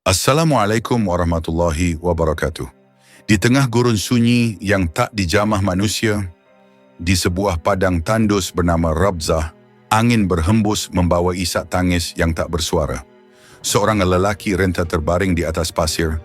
Assalamualaikum warahmatullahi wabarakatuh. Di tengah gurun sunyi yang tak dijamah manusia, di sebuah padang tandus bernama Rabzah, angin berhembus membawa isak tangis yang tak bersuara. Seorang lelaki renta terbaring di atas pasir.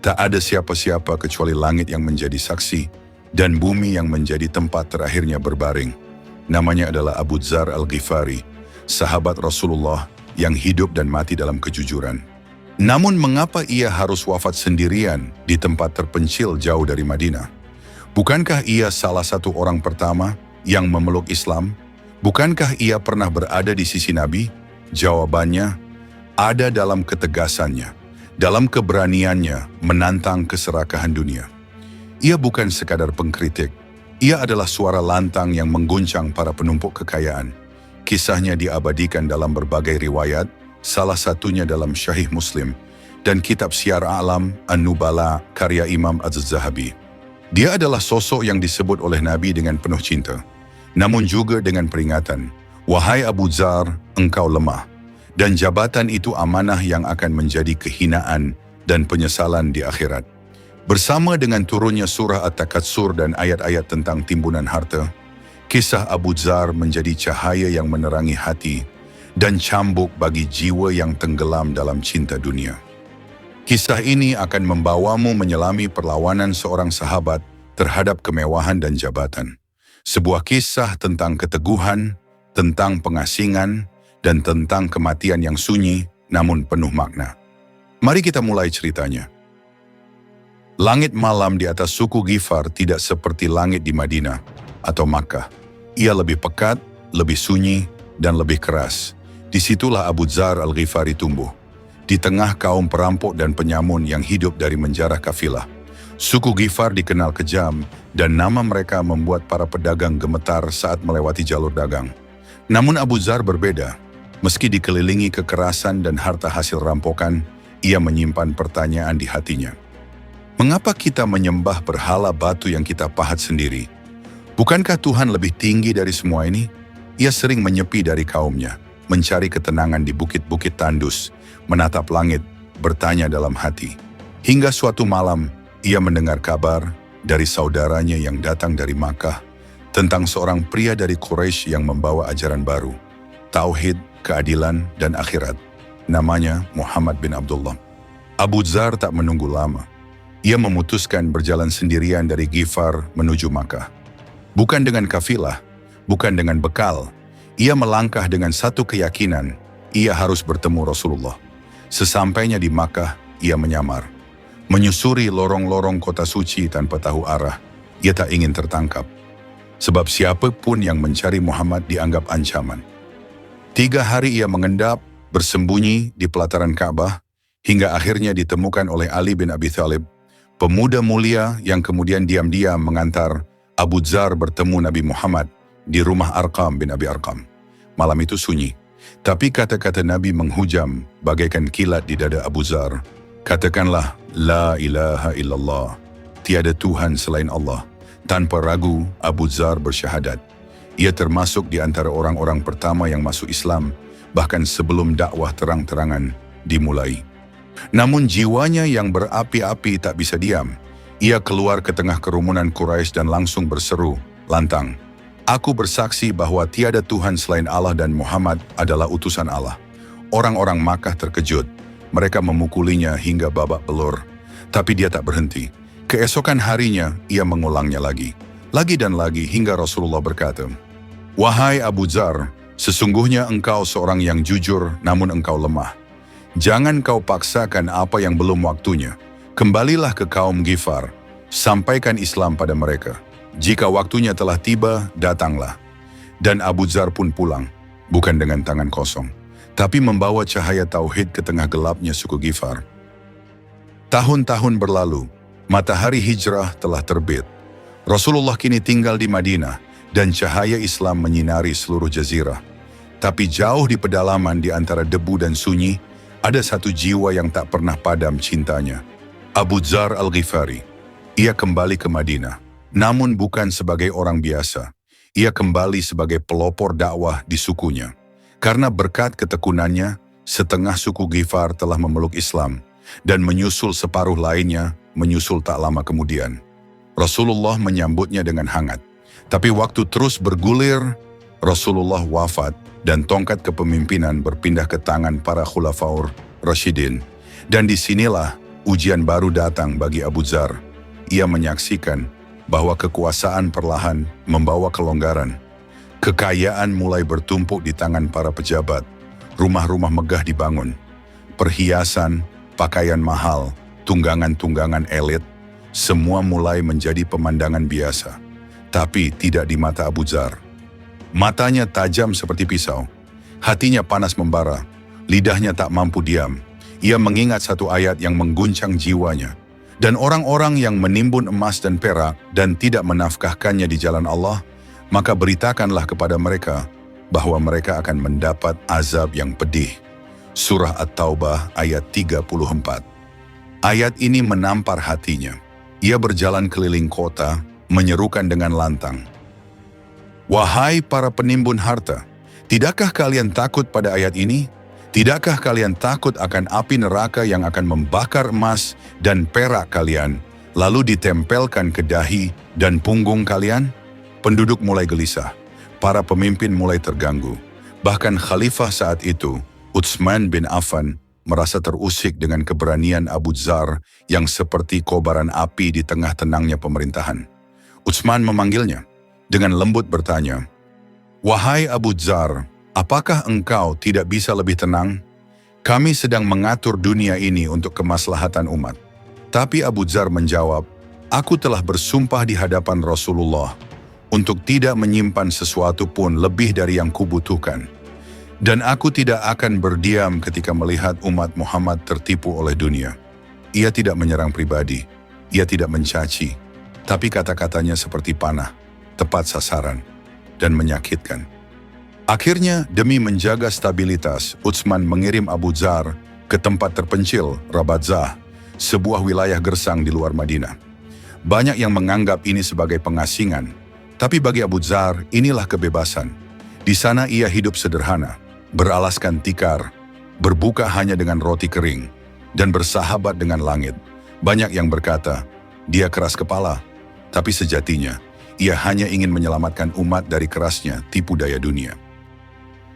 Tak ada siapa-siapa kecuali langit yang menjadi saksi dan bumi yang menjadi tempat terakhirnya berbaring. Namanya adalah Abu Dzar Al-Ghifari, sahabat Rasulullah yang hidup dan mati dalam kejujuran. Namun mengapa ia harus wafat sendirian di tempat terpencil jauh dari Madinah? Bukankah ia salah satu orang pertama yang memeluk Islam? Bukankah ia pernah berada di sisi Nabi? Jawabannya ada dalam ketegasannya, dalam keberaniannya menantang keserakahan dunia. Ia bukan sekadar pengkritik, ia adalah suara lantang yang mengguncang para penumpuk kekayaan. Kisahnya diabadikan dalam berbagai riwayat, salah satunya dalam Syahih Muslim dan kitab Syiar A'lam An-Nubala karya Imam Az-Zahabi. Dia adalah sosok yang disebut oleh Nabi dengan penuh cinta, namun juga dengan peringatan, "Wahai Abu Dzar, engkau lemah, dan jabatan itu amanah yang akan menjadi kehinaan dan penyesalan di akhirat." Bersama dengan turunnya surah At-Takatsur dan ayat-ayat tentang timbunan harta, kisah Abu Dzar menjadi cahaya yang menerangi hati dan cambuk bagi jiwa yang tenggelam dalam cinta dunia. Kisah ini akan membawamu menyelami perlawanan seorang sahabat terhadap kemewahan dan jabatan. Sebuah kisah tentang keteguhan, tentang pengasingan, dan tentang kematian yang sunyi namun penuh makna. Mari kita mulai ceritanya. Langit malam di atas suku Ghifar tidak seperti langit di Madinah atau Makkah. Ia lebih pekat, lebih sunyi, dan lebih keras. Disitulah Abu Dzar Al-Ghifari tumbuh, di tengah kaum perampok dan penyamun yang hidup dari menjarah kafilah. Suku Ghifar dikenal kejam dan nama mereka membuat para pedagang gemetar saat melewati jalur dagang. Namun Abu Dzar berbeda. Meski dikelilingi kekerasan dan harta hasil rampokan, ia menyimpan pertanyaan di hatinya. Mengapa kita menyembah berhala batu yang kita pahat sendiri? Bukankah Tuhan lebih tinggi dari semua ini? Ia sering menyepi dari kaumnya, mencari ketenangan di bukit-bukit tandus, menatap langit, bertanya dalam hati. Hingga suatu malam, ia mendengar kabar dari saudaranya yang datang dari Makkah tentang seorang pria dari Quraisy yang membawa ajaran baru, tauhid, keadilan, dan akhirat. Namanya Muhammad bin Abdullah. Abu Dzar tak menunggu lama. Ia memutuskan berjalan sendirian dari Ghifar menuju Makkah. Bukan dengan kafilah, bukan dengan bekal. Ia melangkah dengan satu keyakinan, ia harus bertemu Rasulullah. Sesampainya di Makkah, ia menyamar. Menyusuri lorong-lorong kota suci tanpa tahu arah, ia tak ingin tertangkap. Sebab siapapun yang mencari Muhammad dianggap ancaman. 3 hari ia mengendap, bersembunyi di pelataran Ka'bah, hingga akhirnya ditemukan oleh Ali bin Abi Thalib, pemuda mulia yang kemudian diam-diam mengantar Abu Dzar bertemu Nabi Muhammad di rumah Arqam bin Abi Arqam. Malam itu sunyi, tapi kata-kata Nabi menghujam bagaikan kilat di dada Abu Dzar. Katakanlah, La ilaha illallah, tiada Tuhan selain Allah. Tanpa ragu, Abu Dzar bersyahadat. Ia termasuk di antara orang-orang pertama yang masuk Islam, bahkan sebelum dakwah terang-terangan dimulai. Namun jiwanya yang berapi-api tak bisa diam. Ia keluar ke tengah kerumunan Quraisy dan langsung berseru, lantang, "Aku bersaksi bahwa tiada Tuhan selain Allah dan Muhammad adalah utusan Allah." Orang-orang Makkah terkejut. Mereka memukulinya hingga babak belur. Tapi dia tak berhenti. Keesokan harinya, ia mengulangnya lagi dan lagi hingga Rasulullah berkata, "Wahai Abu Dzar, sesungguhnya engkau seorang yang jujur namun engkau lemah. Jangan kau paksakan apa yang belum waktunya. Kembalilah ke kaum Ghifar, sampaikan Islam pada mereka. Jika waktunya telah tiba, datanglah." Dan Abu Dzar pun pulang, bukan dengan tangan kosong, tapi membawa cahaya tauhid ke tengah gelapnya suku Ghifar. Tahun-tahun berlalu, matahari hijrah telah terbit. Rasulullah kini tinggal di Madinah, dan cahaya Islam menyinari seluruh jazirah. Tapi jauh di pedalaman di antara debu dan sunyi, ada satu jiwa yang tak pernah padam cintanya. Abu Dzar Al-Ghifari. Ia kembali ke Madinah, namun bukan sebagai orang biasa. Ia kembali sebagai pelopor dakwah di sukunya. Karena berkat ketekunannya, setengah suku Ghifar telah memeluk Islam, dan menyusul separuh lainnya menyusul tak lama kemudian. Rasulullah menyambutnya dengan hangat. Tapi waktu terus bergulir, Rasulullah wafat dan tongkat kepemimpinan berpindah ke tangan para khulafaur Rasyidin. Dan disinilah ujian baru datang bagi Abu Dzar. Ia menyaksikan bahwa kekuasaan perlahan membawa kelonggaran. Kekayaan mulai bertumpuk di tangan para pejabat. Rumah-rumah megah dibangun. Perhiasan, pakaian mahal, tunggangan-tunggangan elit, semua mulai menjadi pemandangan biasa. Tapi tidak di mata Abu Dzar. Matanya tajam seperti pisau. Hatinya panas membara. Lidahnya tak mampu diam. Ia mengingat satu ayat yang mengguncang jiwanya. Dan orang-orang yang menimbun emas dan perak dan tidak menafkahkannya di jalan Allah, maka beritakanlah kepada mereka bahwa mereka akan mendapat azab yang pedih. Surah At-Taubah ayat 34. Ayat ini menampar hatinya. Ia berjalan keliling kota, menyerukan dengan lantang, "Wahai para penimbun harta, tidakkah kalian takut pada ayat ini? Tidakkah kalian takut akan api neraka yang akan membakar emas dan perak kalian, lalu ditempelkan ke dahi dan punggung kalian?" Penduduk mulai gelisah, para pemimpin mulai terganggu. Bahkan khalifah saat itu, Utsman bin Affan, merasa terusik dengan keberanian Abu Dzar yang seperti kobaran api di tengah tenangnya pemerintahan. Utsman memanggilnya, dengan lembut bertanya, "Wahai Abu Dzar, apakah engkau tidak bisa lebih tenang? Kami sedang mengatur dunia ini untuk kemaslahatan umat." Tapi Abu Dzar menjawab, "Aku telah bersumpah di hadapan Rasulullah untuk tidak menyimpan sesuatu pun lebih dari yang kubutuhkan. Dan aku tidak akan berdiam ketika melihat umat Muhammad tertipu oleh dunia." Ia tidak menyerang pribadi, ia tidak mencaci, tapi kata-katanya seperti panah, tepat sasaran, dan menyakitkan. Akhirnya, demi menjaga stabilitas, Utsman mengirim Abu Dzar ke tempat terpencil, Rabadzah, sebuah wilayah gersang di luar Madinah. Banyak yang menganggap ini sebagai pengasingan, tapi bagi Abu Dzar, inilah kebebasan. Di sana ia hidup sederhana, beralaskan tikar, berbuka hanya dengan roti kering, dan bersahabat dengan langit. Banyak yang berkata, dia keras kepala, tapi sejatinya, ia hanya ingin menyelamatkan umat dari kerasnya tipu daya dunia.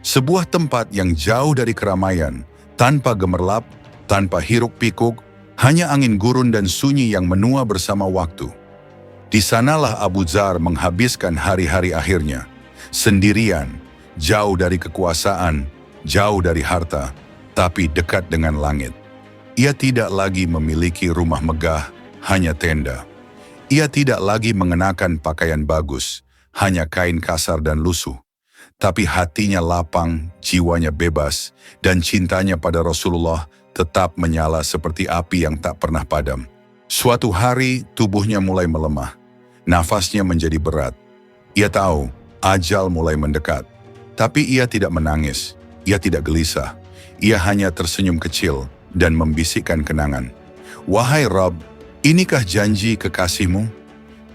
Sebuah tempat yang jauh dari keramaian, tanpa gemerlap, tanpa hiruk pikuk, hanya angin gurun dan sunyi yang menua bersama waktu. Di sanalah Abu Dzar menghabiskan hari-hari akhirnya, sendirian, jauh dari kekuasaan, jauh dari harta, tapi dekat dengan langit. Ia tidak lagi memiliki rumah megah, hanya tenda. Ia tidak lagi mengenakan pakaian bagus, hanya kain kasar dan lusuh. Tapi hatinya lapang, jiwanya bebas, dan cintanya pada Rasulullah tetap menyala seperti api yang tak pernah padam. Suatu hari, tubuhnya mulai melemah. Nafasnya menjadi berat. Ia tahu, ajal mulai mendekat. Tapi ia tidak menangis, ia tidak gelisah. Ia hanya tersenyum kecil dan membisikkan kenangan. "Wahai Rabb, inikah janji kekasihmu?"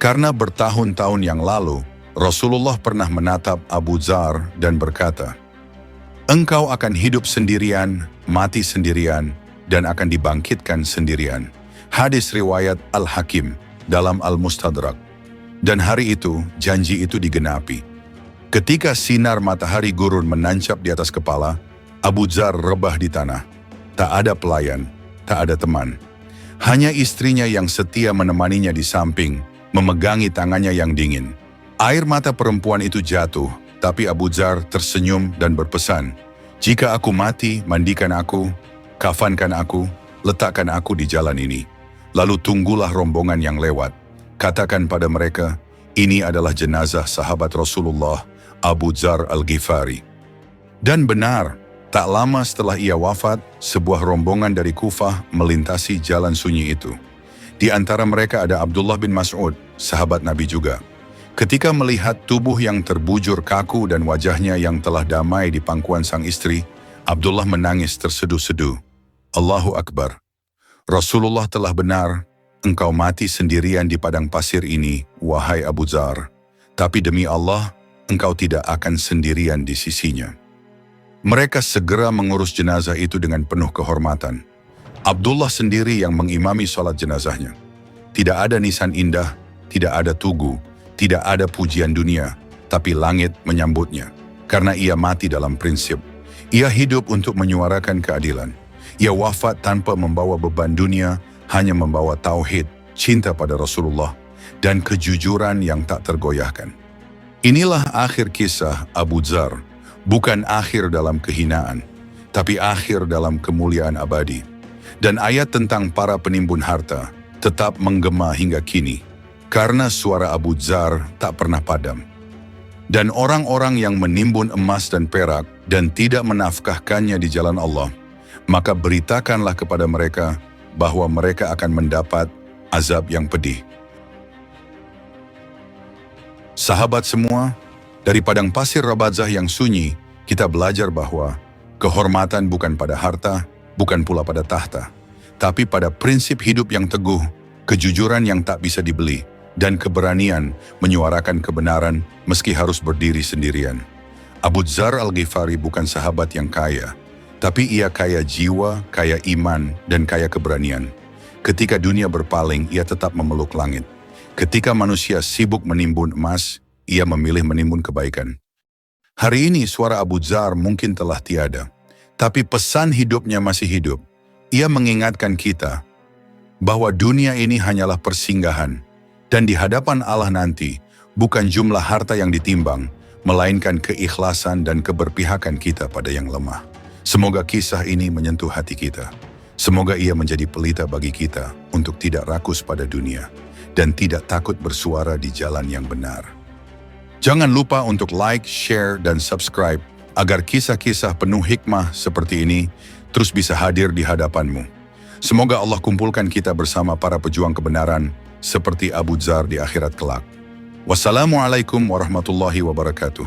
Karena bertahun-tahun yang lalu, Rasulullah pernah menatap Abu Dzar dan berkata, "Engkau akan hidup sendirian, mati sendirian, dan akan dibangkitkan sendirian." Hadis riwayat Al-Hakim dalam Al-Mustadrak. Dan hari itu, janji itu digenapi. Ketika sinar matahari gurun menancap di atas kepala, Abu Dzar rebah di tanah. Tak ada pelayan, tak ada teman. Hanya istrinya yang setia menemaninya di samping, memegangi tangannya yang dingin. Air mata perempuan itu jatuh, tapi Abu Dzar tersenyum dan berpesan, "Jika aku mati, mandikan aku, kafankan aku, letakkan aku di jalan ini. Lalu tunggulah rombongan yang lewat. Katakan pada mereka, ini adalah jenazah sahabat Rasulullah, Abu Dzar Al-Ghifari." Dan benar, tak lama setelah ia wafat, sebuah rombongan dari Kufah melintasi jalan sunyi itu. Di antara mereka ada Abdullah bin Mas'ud, sahabat Nabi juga. Ketika melihat tubuh yang terbujur kaku dan wajahnya yang telah damai di pangkuan sang istri, Abdullah menangis terseduh-seduh. "Allahu Akbar. Rasulullah telah benar, engkau mati sendirian di padang pasir ini, wahai Abu Dzar. Tapi demi Allah, engkau tidak akan sendirian di sisinya." Mereka segera mengurus jenazah itu dengan penuh kehormatan. Abdullah sendiri yang mengimami sholat jenazahnya. Tidak ada nisan indah, tidak ada tugu, tidak ada pujian dunia, tapi langit menyambutnya. Karena ia mati dalam prinsip. Ia hidup untuk menyuarakan keadilan. Ia wafat tanpa membawa beban dunia, hanya membawa tauhid, cinta pada Rasulullah, dan kejujuran yang tak tergoyahkan. Inilah akhir kisah Abu Dzar, bukan akhir dalam kehinaan, tapi akhir dalam kemuliaan abadi. Dan ayat tentang para penimbun harta tetap menggema hingga kini, karena suara Abu Dzar tak pernah padam. Dan orang-orang yang menimbun emas dan perak dan tidak menafkahkannya di jalan Allah, maka beritakanlah kepada mereka bahwa mereka akan mendapat azab yang pedih. Sahabat semua, dari padang pasir Rabadzah yang sunyi, kita belajar bahwa kehormatan bukan pada harta, bukan pula pada tahta, tapi pada prinsip hidup yang teguh, kejujuran yang tak bisa dibeli, dan keberanian menyuarakan kebenaran meski harus berdiri sendirian. Abu Dzar Al-Ghifari bukan sahabat yang kaya, tapi ia kaya jiwa, kaya iman, dan kaya keberanian. Ketika dunia berpaling, ia tetap memeluk langit. Ketika manusia sibuk menimbun emas, ia memilih menimbun kebaikan. Hari ini suara Abu Dzar mungkin telah tiada, tapi pesan hidupnya masih hidup. Ia mengingatkan kita bahwa dunia ini hanyalah persinggahan, dan di hadapan Allah nanti, bukan jumlah harta yang ditimbang, melainkan keikhlasan dan keberpihakan kita pada yang lemah. Semoga kisah ini menyentuh hati kita. Semoga ia menjadi pelita bagi kita untuk tidak rakus pada dunia, dan tidak takut bersuara di jalan yang benar. Jangan lupa untuk like, share, dan subscribe, agar kisah-kisah penuh hikmah seperti ini terus bisa hadir di hadapanmu. Semoga Allah kumpulkan kita bersama para pejuang kebenaran, seperti Abu Dzar di akhirat kelak. Wassalamualaikum warahmatullahi wabarakatuh.